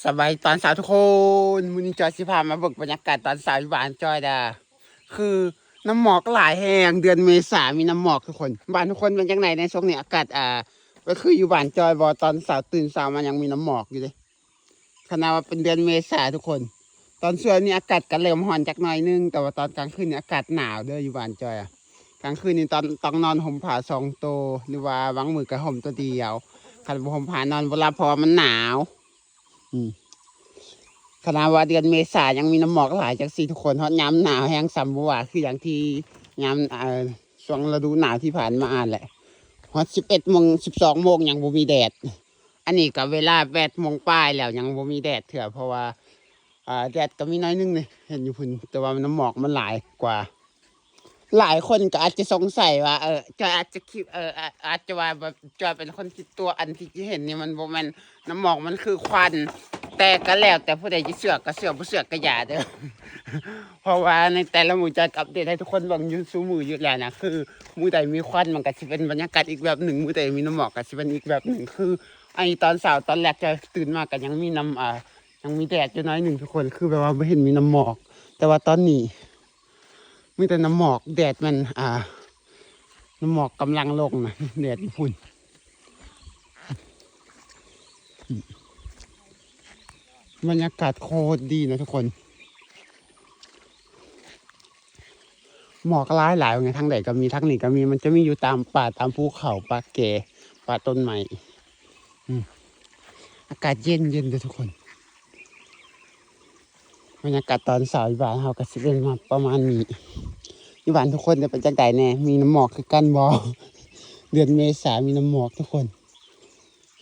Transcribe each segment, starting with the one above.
สบายตอนสาวทุกคนมื้อนี้จอยสิพามาเบิกบรรยากาศตอนสาวอยู่บ้านจอยดาคือน้ำหมอกหลายแห่งเดือนเมษามีน้ำหมอกทุกคนบ้านทุกคนเป็นจังไหนในช่วงนี้อากาศก็คืออยู่บ้านจอยบอตอนสาวตื่นสาวมันยังมีน้ำหมอกอยู่เลยขณะว่าเป็นเดือนเมษาทุกคนตอนเช้านี่อากาศก็เริ่มร้อนจักหน่อยนึงแต่ว่าตอนกลางคืนนี่อากาศหนาวเด้ออยู่บ้านจอยกลางคืนนี่ตอนต้องนอนห่มผ้า2 ตัวหรือว่าบางมื้อก็ห่มตัวเดียวคันบ่ห่มผ้านอนบ่หลับเพราะว่ามันหนาวขณะว่าเดือนเมษายังมีน้ำหมอกหลายจากสี่ทุกคนเพราะย้ำหนาวแห้งซ้ำว่าคืออย่างที่ย้ำช่วงฤดูหนาวที่ผ่านมาแหละพอ11 โมง 12 โมงยังบ่มีแดดอันนี้ก็เวลา8 โมงปลายแล้วยังบ่มีแดดเถอะเพราะว่าแดดก็มีน้อยนึงเลยเห็นอยู่พุ่นแต่ว่าน้ำหมอกมันหลายกว่าหลายคนก็อาจจะสงสัยว่าจอยอาจจะคิดอาจจะว่าแบบจอยเป็นคนคิดตัวอันที่เห็นนี่มันบ่แม่นน้ำหมอกมันคือควันแต่ก็แล้วแต่ผู้ใดจะเสือกก็เสือกผู้เสือกก็อย่าเด้อ เพราะว่าในแต่ละหมู่จะอัปเดตให้ทุกคนบังอยู่สู่มืออยู่แล้วนะคือหมู่ใดมีควันมันก็สิเป็นบรรยากาศอีกแบบหนึ่งหมู่ใดมีน้ำหมอกก็สิเป็นอีกแบบหนึ่งคือไอตอนเช้าตอนแรกจะตื่นมาก็ยังมียังมีแดดอยู่น้อยหนึ่งทุกคนคือแบบว่าไม่เห็นมีน้ำหมอกแต่ว่าตอนนี้มีแต่น้ำหมอกแดดมันน้ำหมอกกำลังลงนะแดดญี่ปุ่นบรรยากาศโคตรดีนะทุกคนหมอกหลายไงทั้งใดก็มีทั้งนี้ก็มีมันจะมีอยู่ตามป่าตามภูเขาป่าแก่ป่าต้นไม้อากาศเย็นเลยทุกคนบรรยากาศตอนสาวอยู่บ้านเขาก็สิเป็นมาประมาณนี้อยู่บ้านทุกคนจะเป็นจังไดแน่มีน้ำหมอกคือกันบ่เดือนเมษามีน้ำหมอกทุกคน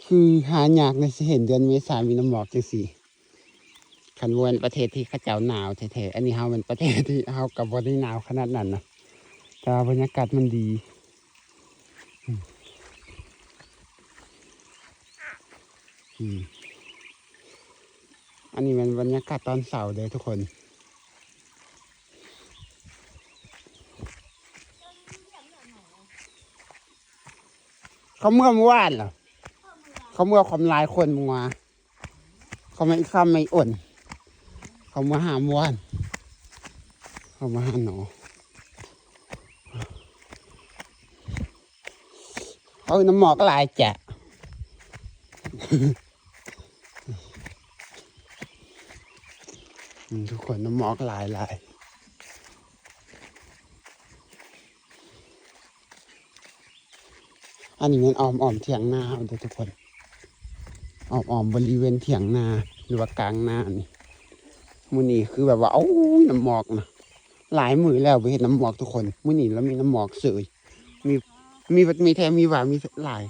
คือหายากเลยสิเห็นเดือนเมษามีน้ำหมอกจังซี่คันวนประเทศที่เขาเจ้าหนาวแท้ๆอันนี้เฮาเป็นประเทศที่เฮากับบ่ได้หนาวขนาดนั้นนะแต่บรรยากาศมันดีอันนี้มันบรรยากาศตอนเสาร์เลยทุกคนเขาเมื่อวานเหรอเขาเมื่อความลายคนมัวเขาไม่ข้ามไม่อ่นเขามาหาม้วนเขามาหาหนอเขาน้ำหมอกลายแจะทุกคนน้ำหมอกลายอันนี้มันอ้อมเถียงนาเด้อทุกคนอ้อมบริเวณเถียงนาหรือว่ากลางนานี่มื้อนี้คือแบบว่าโอ้น้ำหมอกนะหลายมื้อแล้วไปเห็นน้ำหมอกทุกคนมื้อนี้แล้วมีน้ำหมอกเสยมีแถมมีหวานมีหลาย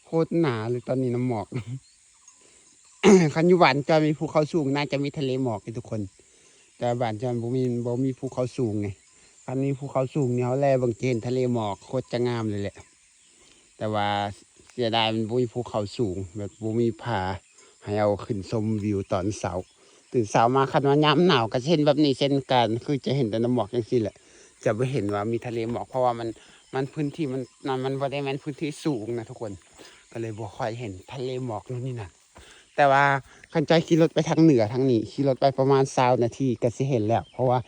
โคตรหนาเลยตอนนี้น้ำหมอก คันอยู่บ้านจะมีภูเขาสูงน่าจะมีทะเลหมอกทุกคนแต่บ้านจะบ่มีภูเขาสูงไงคันนี้ภูเขาสูงเนี่ยเขาแลบางเจนทะเลหมอกโคตรจะงามเลยแหละแต่ว่าเสียดายมันบ่มีภูเขาสูงแบบบ่มีผาให้เอาขึ้นชมวิวตอนเช้าตื่นเช้ามาคันว่ายามหนาวก็เช่นแบบนี้เช่นกันคือจะเห็นแต่น้ำหมอกอย่างนี้แหละจะไม่เห็นว่ามีทะเลหมอกเพราะว่ามันพื้นที่มันบ่ได้แม่นพื้นที่สูงนะทุกคนก็เลยบ่ค่อยเห็นทะเลหมอกนี่นะแต่ว่าคันใจขี่รถไปทางเหนือทางนี้ขี่รถไปประมาณ20 นาทีก็จะเห็นแล้วเพราะว่า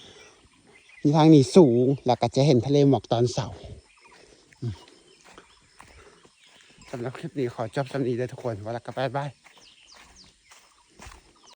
ทางนี้สูงแล้วก็จะเห็นทะเลหมอกตอนเช้าสำหรับคลิปนี้ขอจบสำนีเลยทุกคนวันละก็บาย